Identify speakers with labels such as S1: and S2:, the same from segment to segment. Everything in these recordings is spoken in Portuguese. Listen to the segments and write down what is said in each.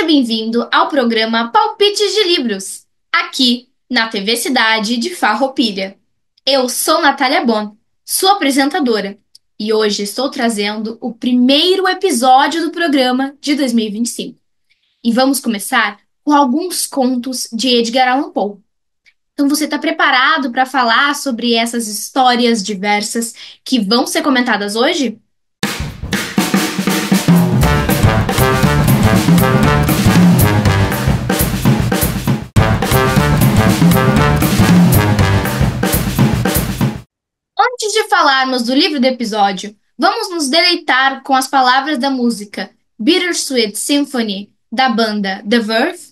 S1: bem-vindo ao programa Palpites de Livros, aqui na TV Cidade de Farroupilha. Eu sou Natália Bon, sua apresentadora, e hoje estou trazendo o primeiro episódio do programa de 2025. E vamos começar com alguns contos de Edgar Allan Poe. Então você está preparado para falar sobre essas histórias diversas que vão ser comentadas hoje? Antes de falarmos do livro do episódio, vamos nos deleitar com as palavras da música Bittersweet Symphony, da banda The Verve.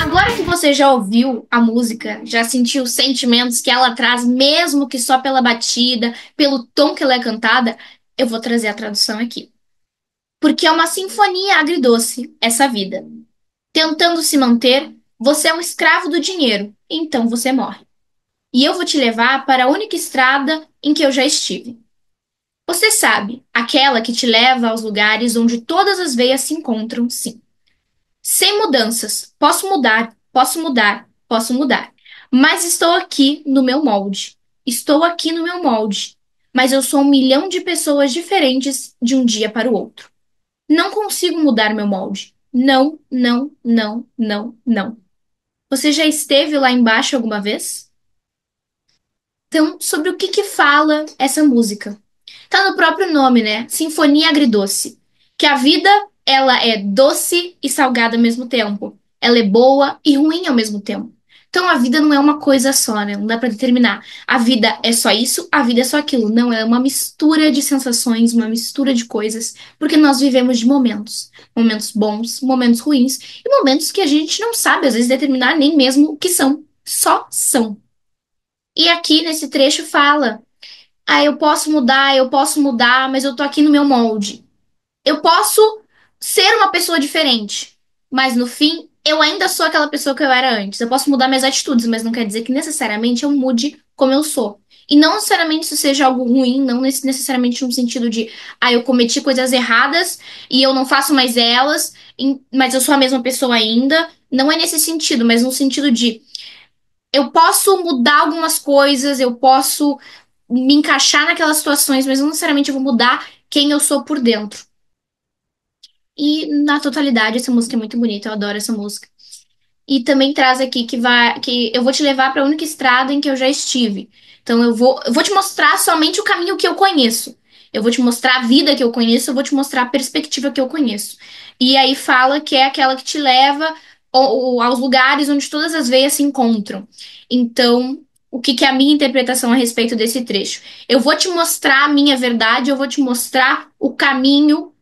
S1: Agora que você já ouviu a música, já sentiu os sentimentos que ela traz, mesmo que só pela batida, pelo tom que ela é cantada, eu vou trazer a tradução aqui. Porque é uma sinfonia agridoce, essa vida. Tentando se manter, você é um escravo do dinheiro, então você morre. E eu vou te levar para a única estrada em que eu já estive. Você sabe, aquela que te leva aos lugares onde todas as veias se encontram, sim. Sem mudanças, posso mudar, posso mudar, posso mudar. Mas estou aqui no meu molde. Estou aqui no meu molde. Mas eu sou 1 milhão de pessoas diferentes de um dia para o outro. Não consigo mudar meu molde. Não, não, não, não, não. Você já esteve lá embaixo alguma vez? Então, sobre o que que fala essa música? Tá no próprio nome, né? Sinfonia Agridoce. Que a vida, ela é doce e salgada ao mesmo tempo. Ela é boa e ruim ao mesmo tempo. Então a vida não é uma coisa só, né? Não dá pra determinar. A vida é só isso, a vida é só aquilo. Não, é uma mistura de sensações, uma mistura de coisas, porque nós vivemos de momentos. Momentos bons, momentos ruins e momentos que a gente não sabe às vezes determinar nem mesmo o que são. Só são. E aqui nesse trecho fala: ah, eu posso mudar, mas eu tô aqui no meu molde. Eu posso ser uma pessoa diferente, mas no fim, eu ainda sou aquela pessoa que eu era antes. Eu posso mudar minhas atitudes, mas não quer dizer que necessariamente eu mude como eu sou. E não necessariamente isso seja algo ruim, não necessariamente no sentido de, ah, eu cometi coisas erradas e eu não faço mais elas, mas eu sou a mesma pessoa ainda. Não é nesse sentido, mas no sentido de eu posso mudar algumas coisas, eu posso me encaixar naquelas situações, mas não necessariamente eu vou mudar quem eu sou por dentro. E na totalidade, essa música é muito bonita, eu adoro essa música. E também traz aqui que eu vou te levar para a única estrada em que eu já estive. Então eu vou te mostrar somente o caminho que eu conheço. Eu vou te mostrar a vida que eu conheço, eu vou te mostrar a perspectiva que eu conheço. E aí fala que é aquela que te leva aos lugares onde todas as veias se encontram. Então, o que que é a minha interpretação a respeito desse trecho? Eu vou te mostrar a minha verdade, eu vou te mostrar o caminho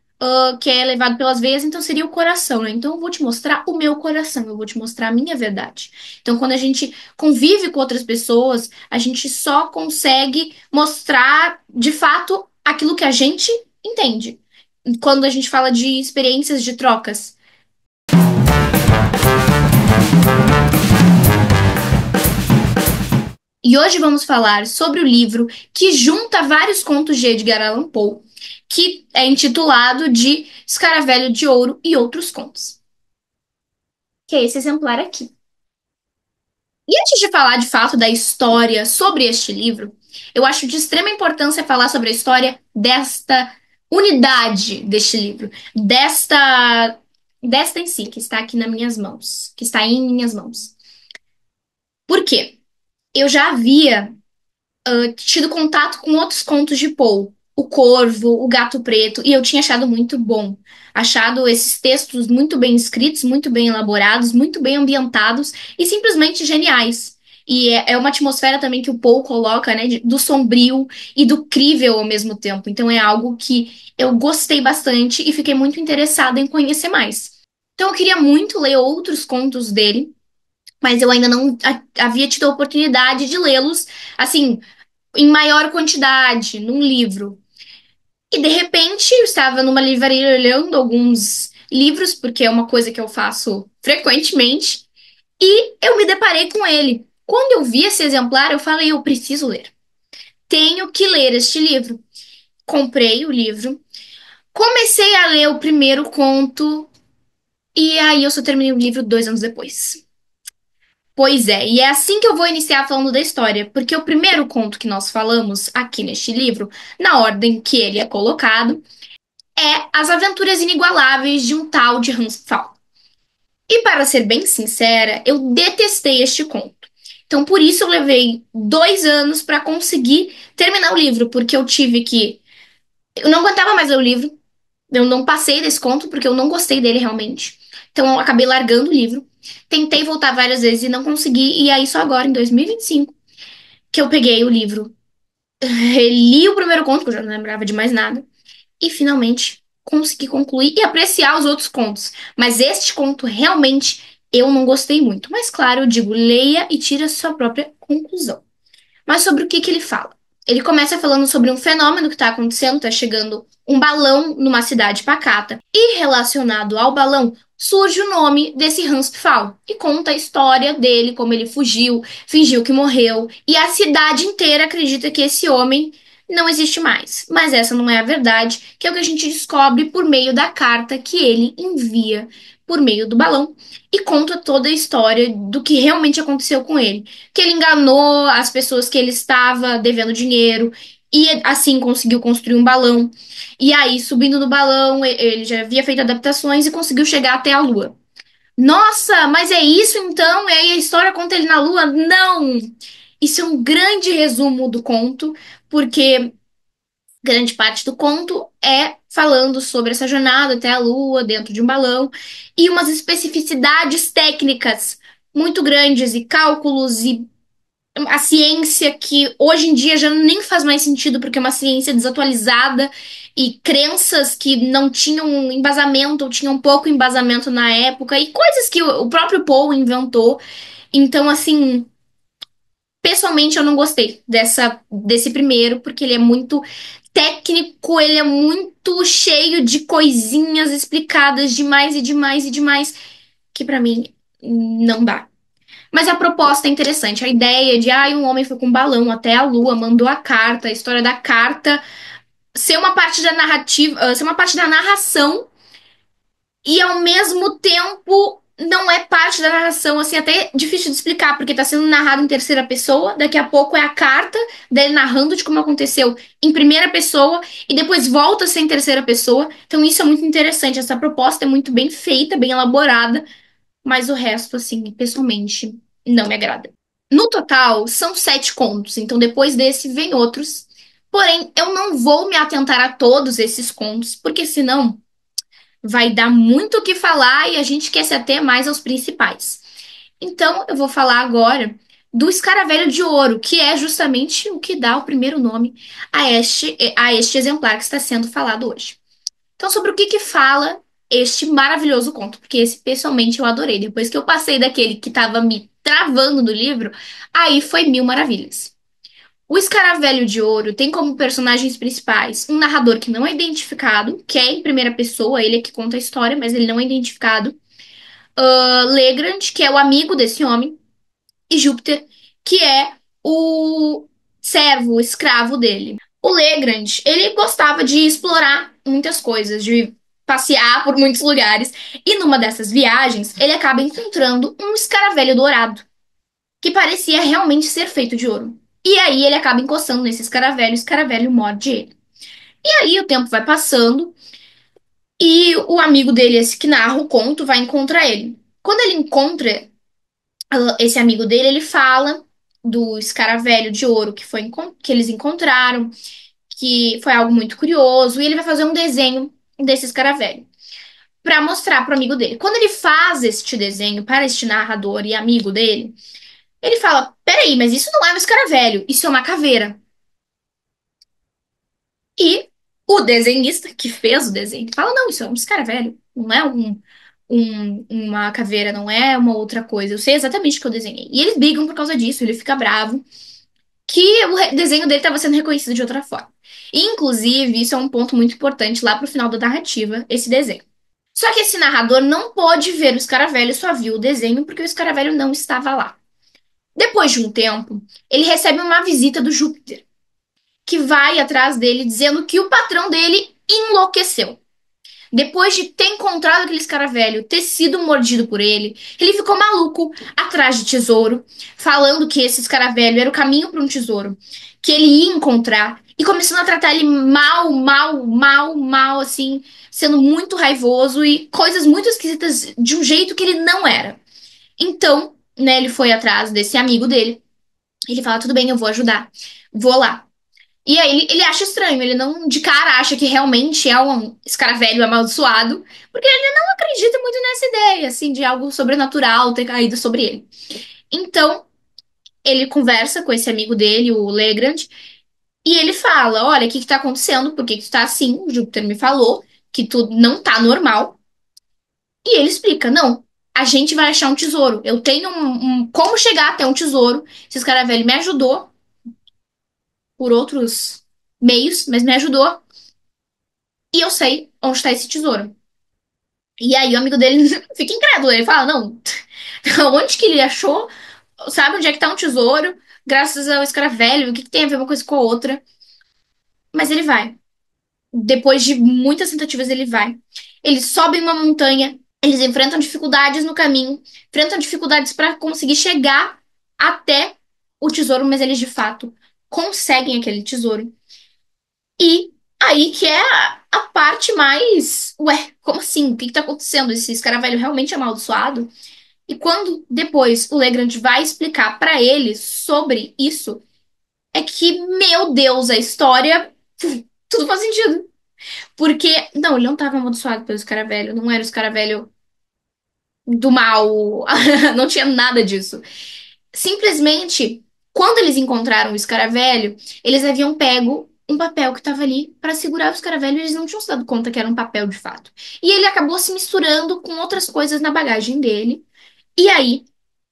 S1: que é levado pelas veias, então seria o coração, né? Então eu vou te mostrar o meu coração, eu vou te mostrar a minha verdade. Então, quando a gente convive com outras pessoas, a gente só consegue mostrar de fato aquilo que a gente entende. Quando a gente fala de experiências de trocas. E hoje vamos falar sobre o livro que junta vários contos de Edgar Allan Poe, que é intitulado de Escaravelho de Ouro e Outros Contos, que é esse exemplar aqui. E antes de falar de fato da história sobre este livro, eu acho de extrema importância falar sobre a história desta unidade deste livro, desta em si, que está aqui nas minhas mãos, que está em minhas mãos. Por quê? Eu já havia tido contato com outros contos de Poe. O Corvo, O Gato Preto, e eu tinha achado muito bom. Achado esses textos muito bem escritos, muito bem elaborados, muito bem ambientados e simplesmente geniais. E é uma atmosfera também que o Paul coloca, né, do sombrio e do crível ao mesmo tempo. Então é algo que eu gostei bastante e fiquei muito interessada em conhecer mais. Então eu queria muito ler outros contos dele, mas eu ainda não havia tido a oportunidade de lê-los, assim, em maior quantidade, num livro. E de repente eu estava numa livraria olhando alguns livros, porque é uma coisa que eu faço frequentemente, e eu me deparei com ele. Quando eu vi esse exemplar, eu falei: eu preciso ler. Tenho que ler este livro. Comprei o livro, comecei a ler o primeiro conto, e aí eu só terminei o livro 2 anos depois. Pois é, e é assim que eu vou iniciar falando da história, porque o primeiro conto que nós falamos aqui neste livro, na ordem que ele é colocado, é As Aventuras Inigualáveis de um Tal de Hans Pfaall. E para ser bem sincera, eu detestei este conto. Então, por isso eu levei 2 anos para conseguir terminar o livro, porque eu tive que. Eu não aguentava mais ler o livro, eu não passei desse conto, porque eu não gostei dele realmente. Então, eu acabei largando o livro. Tentei voltar várias vezes e não consegui, e aí só agora, em 2025, que eu peguei o livro, reli o primeiro conto, que eu já não lembrava de mais nada, e finalmente consegui concluir e apreciar os outros contos. Mas este conto realmente eu não gostei muito. Mas claro, eu digo, leia e tire a sua própria conclusão. Mas sobre o que que ele fala? Ele começa falando sobre um fenômeno que está acontecendo, está chegando um balão numa cidade pacata. E relacionado ao balão, surge o nome desse Hans Pfaall. E conta a história dele, como ele fugiu, fingiu que morreu. E a cidade inteira acredita que esse homem não existe mais. Mas essa não é a verdade, que é o que a gente descobre por meio da carta que ele envia por meio do balão. E conta toda a história do que realmente aconteceu com ele, que ele enganou as pessoas que ele estava devendo dinheiro e assim conseguiu construir um balão. E aí, subindo no balão, ele já havia feito adaptações e conseguiu chegar até a Lua. Nossa, mas é isso então? E aí a história conta ele na Lua? Não! Isso é um grande resumo do conto, porque grande parte do conto é falando sobre essa jornada até a Lua, dentro de um balão, e umas especificidades técnicas muito grandes, e cálculos e a ciência que hoje em dia já nem faz mais sentido porque é uma ciência desatualizada e crenças que não tinham embasamento ou tinham pouco embasamento na época e coisas que o próprio Paul inventou. Então, assim, pessoalmente eu não gostei desse primeiro porque ele é muito técnico, ele é muito cheio de coisinhas explicadas demais e demais e demais que pra mim não dá. Mas a proposta é interessante. A ideia de, um homem foi com um balão até a Lua, mandou a carta, a história da carta ser uma parte da narrativa, ser uma parte da narração e ao mesmo tempo não é parte da narração, assim, até difícil de explicar, porque tá sendo narrado em terceira pessoa, daqui a pouco é a carta dele narrando de como aconteceu em primeira pessoa e depois volta a ser em terceira pessoa. Então isso é muito interessante, essa proposta é muito bem feita, bem elaborada, mas o resto, assim, pessoalmente, não me agrada. No total, são 7 contos, então depois desse vem outros. Porém, eu não vou me atentar a todos esses contos, porque senão vai dar muito o que falar e a gente quer se ater mais aos principais. Então, eu vou falar agora do Escaravelho de Ouro, que é justamente o que dá o primeiro nome a este exemplar que está sendo falado hoje. Então, sobre o que que fala este maravilhoso conto? Porque esse, pessoalmente, eu adorei. Depois que eu passei daquele que estava me travando do livro, aí foi mil maravilhas. O Escaravelho de Ouro tem como personagens principais um narrador que não é identificado, que é em primeira pessoa, ele é que conta a história, mas ele não é identificado. Legrand, que é o amigo desse homem, e Júpiter, que é o servo, o escravo dele. O Legrand, ele gostava de explorar muitas coisas, de passear por muitos lugares, e numa dessas viagens, ele acaba encontrando um escaravelho dourado, que parecia realmente ser feito de ouro. E aí ele acaba encostando nesse escaravelho, o escaravelho morde ele. E aí o tempo vai passando, e o amigo dele, esse que narra o conto, vai encontrar ele. Quando ele encontra esse amigo dele, ele fala do escaravelho de ouro que eles encontraram, que foi algo muito curioso, e ele vai fazer um desenho desse escaravelho para mostrar pro amigo dele. Quando ele faz este desenho para este narrador e amigo dele, ele fala: Peraí, mas isso não é um escaravelho, isso é uma caveira. E o desenhista que fez o desenho fala: Não, isso é um escaravelho, não é uma caveira, não é uma outra coisa. Eu sei exatamente o que eu desenhei. E eles brigam por causa disso, ele fica bravo que o desenho dele estava sendo reconhecido de outra forma. E, inclusive, isso é um ponto muito importante lá pro final da narrativa, esse desenho. Só que esse narrador não pôde ver o escaravelho, só viu o desenho porque o escaravelho não estava lá. Depois de um tempo, ele recebe uma visita do Júpiter, que vai atrás dele dizendo que o patrão dele enlouqueceu. Depois de ter encontrado aquele escaravelho, ter sido mordido por ele ficou maluco atrás de tesouro, falando que esse escaravelho era o caminho para um tesouro, que ele ia encontrar, e começando a tratar ele mal, mal, mal, mal, assim, sendo muito raivoso e coisas muito esquisitas de um jeito que ele não era. Então, né, ele foi atrás desse amigo dele. Ele fala: Tudo bem, eu vou ajudar. Vou lá. E aí ele acha estranho, ele não de cara acha que realmente é um escaravelho amaldiçoado, porque ele não acredita muito nessa ideia, assim, de algo sobrenatural ter caído sobre ele. Então, ele conversa com esse amigo dele, o Legrand, e ele fala: Olha, o que que tá acontecendo? Por que que tu tá assim? O Júpiter me falou que tu não tá normal. E ele explica: Não, a gente vai achar um tesouro. Eu tenho como chegar até um tesouro. Esse escaravelho me ajudou por outros meios, mas me ajudou. E eu sei onde está esse tesouro. E aí o amigo dele fica incrédulo. Ele fala: Não, onde que ele achou? Sabe onde é que tá um tesouro? Graças ao escaravelho. O que que tem a ver uma coisa com a outra? Mas ele vai. Depois de muitas tentativas, ele vai. Eles sobem uma montanha. Eles enfrentam dificuldades no caminho. Enfrentam dificuldades para conseguir chegar até o tesouro. Mas eles, de fato, conseguem aquele tesouro. E aí que é a parte mais. Ué, como assim? O que que tá acontecendo? Esse escaravelho realmente é amaldiçoado? E quando depois o Legrand vai explicar pra ele sobre isso, é que, meu Deus, a história. Tudo faz sentido. Porque, não, ele não tava amaldiçoado pelo escaravelho. Não era o escaravelho do mal. Não tinha nada disso. Simplesmente, quando eles encontraram o escaravelho, eles haviam pego um papel que estava ali para segurar o escaravelho e eles não tinham se dado conta que era um papel de fato. E ele acabou se misturando com outras coisas na bagagem dele. E aí,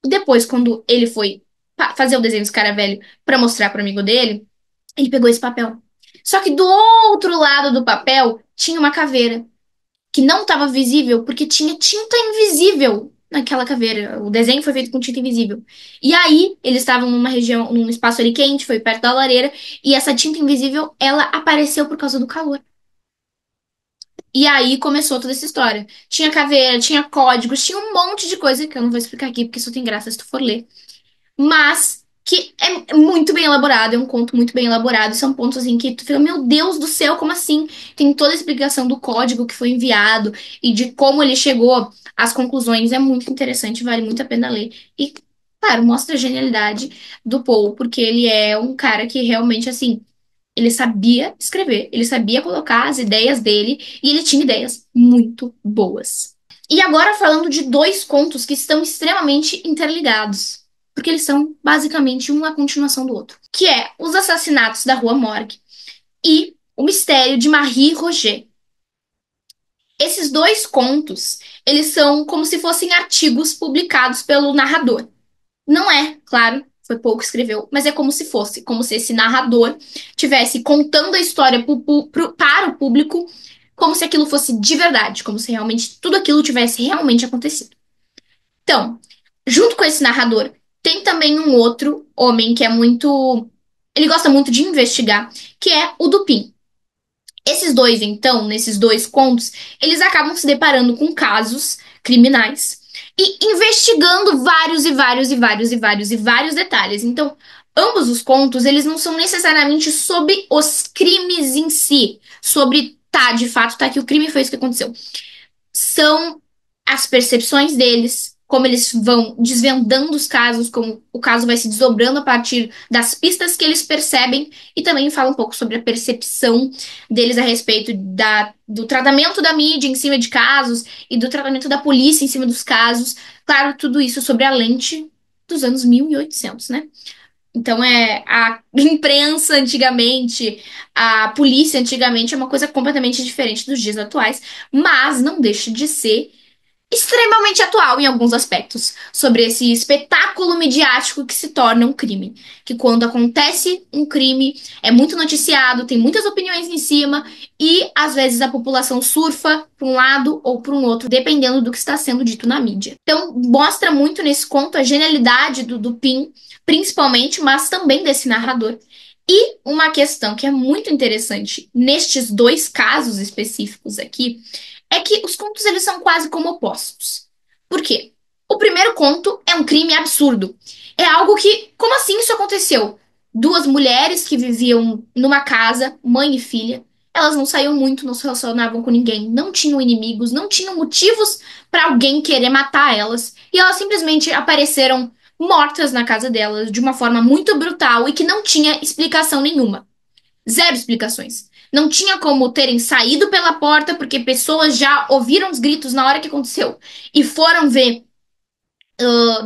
S1: depois, quando ele foi fazer o desenho do escaravelho para mostrar para amigo dele, ele pegou esse papel. Só que do outro lado do papel tinha uma caveira que não estava visível porque tinha tinta invisível naquela caveira. O desenho foi feito com tinta invisível. E aí, eles estavam numa região, num espaço ali quente, foi perto da lareira, e essa tinta invisível, ela apareceu por causa do calor. E aí começou toda essa história. Tinha caveira, tinha códigos, tinha um monte de coisa que eu não vou explicar aqui, porque isso tem graça se tu for ler, mas que é muito bem elaborado, é um conto muito bem elaborado. São pontos em que tu fica: Meu Deus do céu, como assim? Tem toda a explicação do código que foi enviado e de como ele chegou às conclusões. É muito interessante, vale muito a pena ler. E, claro, mostra a genialidade do Poe, porque ele é um cara que realmente, assim, ele sabia escrever, ele sabia colocar as ideias dele e ele tinha ideias muito boas. E agora falando de dois contos que estão extremamente interligados, porque eles são basicamente uma continuação do outro, que é Os Assassinatos da Rua Morgue e O Mistério de Marie Roget. Esses dois contos, eles são como se fossem artigos publicados pelo narrador. Não é, claro, foi pouco que escreveu, mas é como se fosse, como se esse narrador tivesse contando a história para o público, como se aquilo fosse de verdade, como se realmente tudo aquilo tivesse realmente acontecido. Então, junto com esse narrador, tem também um outro homem que é muito. Ele gosta muito de investigar, que é o Dupin. Esses dois, então, nesses dois contos, eles acabam se deparando com casos criminais e investigando vários e vários e vários e vários e vários detalhes. Então, ambos os contos, eles não são necessariamente sobre os crimes em si, sobre, de fato, tá, que o crime foi isso que aconteceu. São as percepções deles, como eles vão desvendando os casos, como o caso vai se desdobrando a partir das pistas que eles percebem, e também fala um pouco sobre a percepção deles a respeito do tratamento da mídia em cima de casos e do tratamento da polícia em cima dos casos. Claro, tudo isso sobre a lente dos anos 1800, né? Então, a imprensa antigamente, a polícia antigamente é uma coisa completamente diferente dos dias atuais, mas não deixa de ser extremamente atual em alguns aspectos, sobre esse espetáculo midiático que se torna um crime. Que quando acontece um crime, é muito noticiado, tem muitas opiniões em cima, e às vezes a população surfa para um lado ou para um outro, dependendo do que está sendo dito na mídia. Então, mostra muito nesse conto a genialidade do Pin, principalmente, mas também desse narrador. E uma questão que é muito interessante nestes dois casos específicos aqui é que os contos eles são quase como opostos. Por quê? O primeiro conto é um crime absurdo. É algo que, como assim isso aconteceu? Duas mulheres que viviam numa casa, mãe e filha, elas não saíam muito, não se relacionavam com ninguém, não tinham inimigos, não tinham motivos para alguém querer matar elas, e elas simplesmente apareceram mortas na casa delas de uma forma muito brutal e que não tinha explicação nenhuma. Zero explicações. Não tinha como terem saído pela porta, porque pessoas já ouviram os gritos na hora que aconteceu e foram ver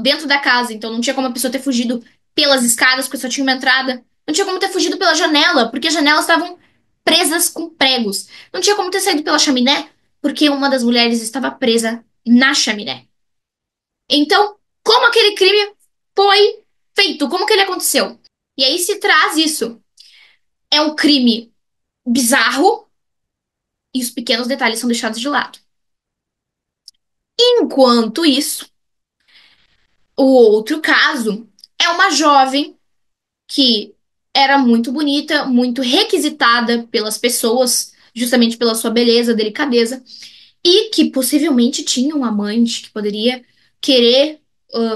S1: dentro da casa. Então não tinha como a pessoa ter fugido pelas escadas, porque só tinha uma entrada. Não tinha como ter fugido pela janela, porque as janelas estavam presas com pregos. Não tinha como ter saído pela chaminé, porque uma das mulheres estava presa na chaminé. Então, como aquele crime foi feito? Como que ele aconteceu? E aí se traz isso. É um crime bizarro, e os pequenos detalhes são deixados de lado. Enquanto isso, o outro caso é uma jovem que era muito bonita, muito requisitada pelas pessoas, justamente pela sua beleza, delicadeza, e que possivelmente tinha um amante que poderia querer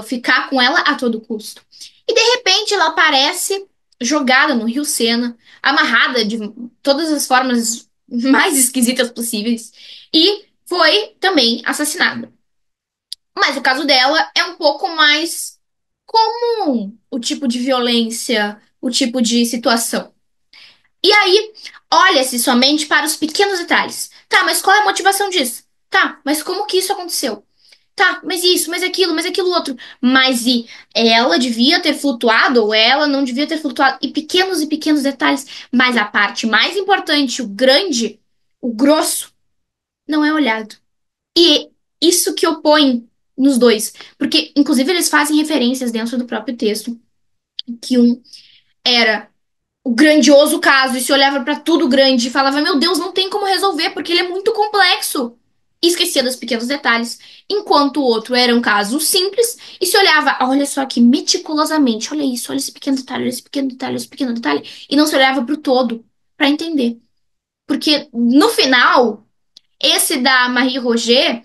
S1: ficar com ela a todo custo. E de repente ela aparece jogada no Rio Sena, amarrada de todas as formas mais esquisitas possíveis, e foi também assassinada. Mas o caso dela é um pouco mais comum, o tipo de violência, o tipo de situação. E aí, olha-se somente para os pequenos detalhes. Tá, mas qual é a motivação disso? Tá, mas como que isso aconteceu? Tá, mas isso, mas aquilo outro. Mas e ela devia ter flutuado ou ela não devia ter flutuado? E pequenos detalhes. Mas a parte mais importante, o grande, o grosso, não é olhado. E isso que opõe nos dois. Porque, inclusive, eles fazem referências dentro do próprio texto. Que um era o grandioso caso e se olhava pra tudo grande e falava: Meu Deus, não tem como resolver porque ele é muito complexo. E esquecia dos pequenos detalhes. Enquanto o outro era um caso simples e se olhava, olha só aqui, meticulosamente: Olha isso, olha esse pequeno detalhe, olha esse pequeno detalhe, olha esse pequeno detalhe. E não se olhava pro todo pra entender. Porque no final, esse da Marie Roger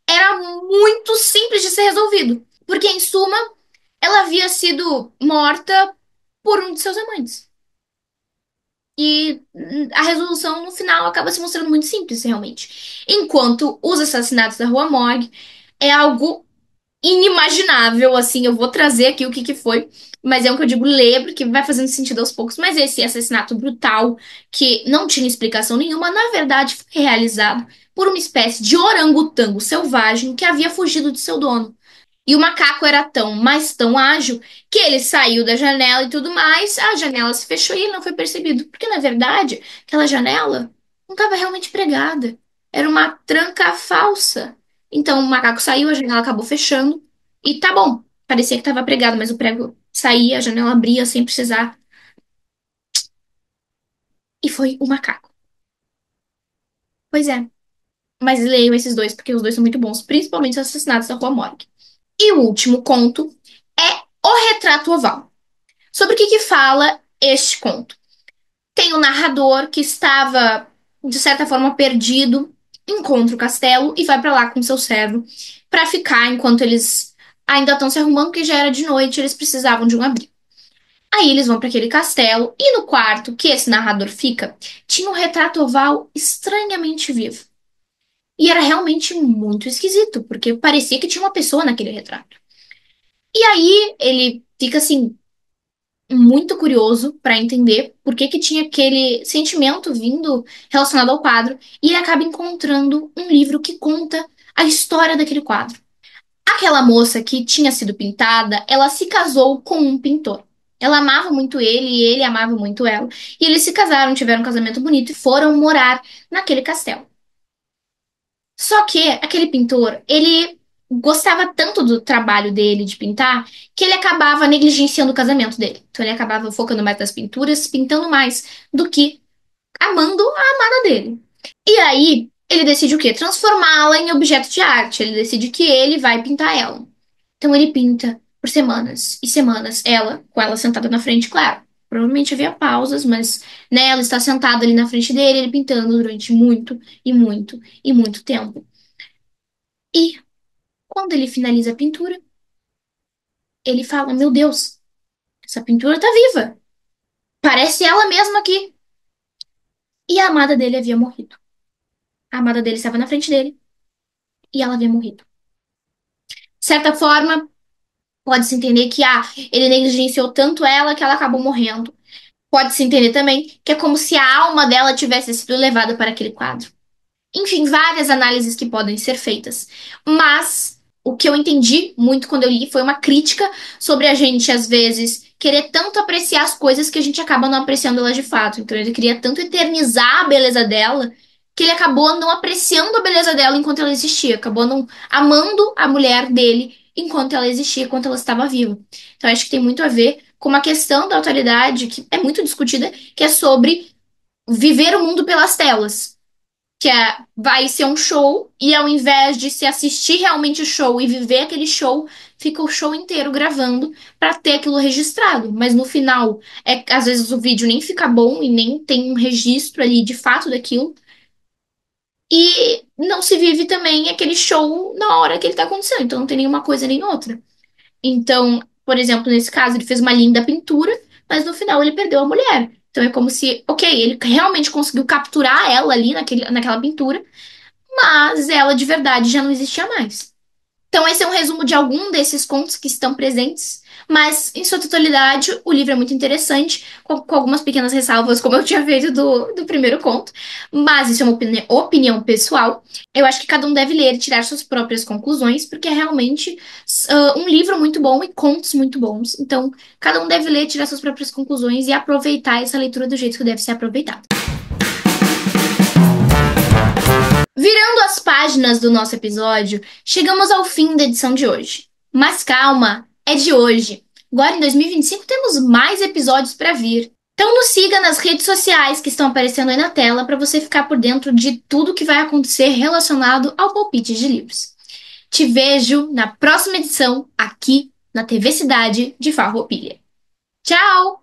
S1: era muito simples de ser resolvido. Porque, em suma, ela havia sido morta por um de seus amantes. E a resolução no final acaba se mostrando muito simples, realmente. Enquanto os assassinatos da Rua Morgue é algo inimaginável, assim, eu vou trazer aqui o que que foi, mas é um que eu digo ler, porque vai fazendo sentido aos poucos. Mas esse assassinato brutal, que não tinha explicação nenhuma, na verdade foi realizado por uma espécie de orangotango selvagem que havia fugido de seu dono. E o macaco era tão, mas tão ágil, que ele saiu da janela e tudo mais, a janela se fechou e ele não foi percebido. Porque, na verdade, aquela janela não estava realmente pregada. Era uma tranca falsa. Então, o macaco saiu, a janela acabou fechando. E tá bom, parecia que estava pregado, mas o prego saía, a janela abria sem precisar. E foi o macaco. Pois é. Mas leiam esses dois, porque os dois são muito bons, principalmente os assassinatos da Rua Morgue. E o último conto é O Retrato Oval. Sobre o que que fala este conto? Tem um narrador que estava, de certa forma, perdido, encontra o castelo e vai para lá com seu servo para ficar enquanto eles ainda estão se arrumando, porque já era de noite, eles precisavam de um abrigo. Aí eles vão para aquele castelo e no quarto que esse narrador fica, tinha um retrato oval estranhamente vivo. E era realmente muito esquisito, porque parecia que tinha uma pessoa naquele retrato. E aí ele fica assim muito curioso para entender por que que tinha aquele sentimento vindo relacionado ao quadro, e ele acaba encontrando um livro que conta a história daquele quadro. Aquela moça que tinha sido pintada, ela se casou com um pintor. Ela amava muito ele e ele amava muito ela. E eles se casaram, tiveram um casamento bonito e foram morar naquele castelo. Só que aquele pintor, ele gostava tanto do trabalho dele de pintar que ele acabava negligenciando o casamento dele. Então ele acabava focando mais nas pinturas, pintando mais do que amando a amada dele. E aí ele decide o quê? Transformá-la em objeto de arte. Ele decide que ele vai pintar ela. Então ele pinta por semanas e semanas, ela, com ela sentada na frente, claro. Provavelmente havia pausas, mas né, ela está sentada ali na frente dele, ele pintando durante muito e muito e muito tempo. E quando ele finaliza a pintura, ele fala: Meu Deus, essa pintura tá viva. Parece ela mesma aqui. E a amada dele havia morrido. A amada dele estava na frente dele e ela havia morrido. De certa forma, pode-se entender que ele negligenciou tanto ela que ela acabou morrendo. Pode-se entender também que é como se a alma dela tivesse sido levada para aquele quadro. Enfim, várias análises que podem ser feitas. Mas o que eu entendi muito quando eu li foi uma crítica sobre a gente, às vezes, querer tanto apreciar as coisas que a gente acaba não apreciando elas de fato. Então ele queria tanto eternizar a beleza dela que ele acabou não apreciando a beleza dela enquanto ela existia. Acabou não amando a mulher dele enquanto ela existia, enquanto ela estava viva. Então acho que tem muito a ver com uma questão da autoridade que é muito discutida, que é sobre viver o mundo pelas telas, que vai ser um show e ao invés de se assistir realmente o show e viver aquele show, fica o show inteiro gravando para ter aquilo registrado. Mas no final, às vezes o vídeo nem fica bom e nem tem um registro ali de fato daquilo. E não se vive também aquele show na hora que ele tá acontecendo. Então não tem nenhuma coisa nem outra. Então, por exemplo, nesse caso, ele fez uma linda pintura, mas no final ele perdeu a mulher. Então é como se, ok, ele realmente conseguiu capturar ela ali naquela pintura, mas ela de verdade já não existia mais. Então, esse é um resumo de algum desses contos que estão presentes, mas em sua totalidade, o livro é muito interessante, com algumas pequenas ressalvas, como eu tinha feito do primeiro conto, mas isso é uma opinião pessoal. Eu acho que cada um deve ler e tirar suas próprias conclusões, porque é realmente um livro muito bom e contos muito bons. Então, cada um deve ler, tirar suas próprias conclusões e aproveitar essa leitura do jeito que deve ser aproveitada. Virando as páginas do nosso episódio, chegamos ao fim da edição de hoje. Mas calma, é de hoje. Agora em 2025 temos mais episódios para vir. Então nos siga nas redes sociais que estão aparecendo aí na tela para você ficar por dentro de tudo que vai acontecer relacionado ao palpite de livros. Te vejo na próxima edição aqui na TV Cidade de Farroupilha. Tchau!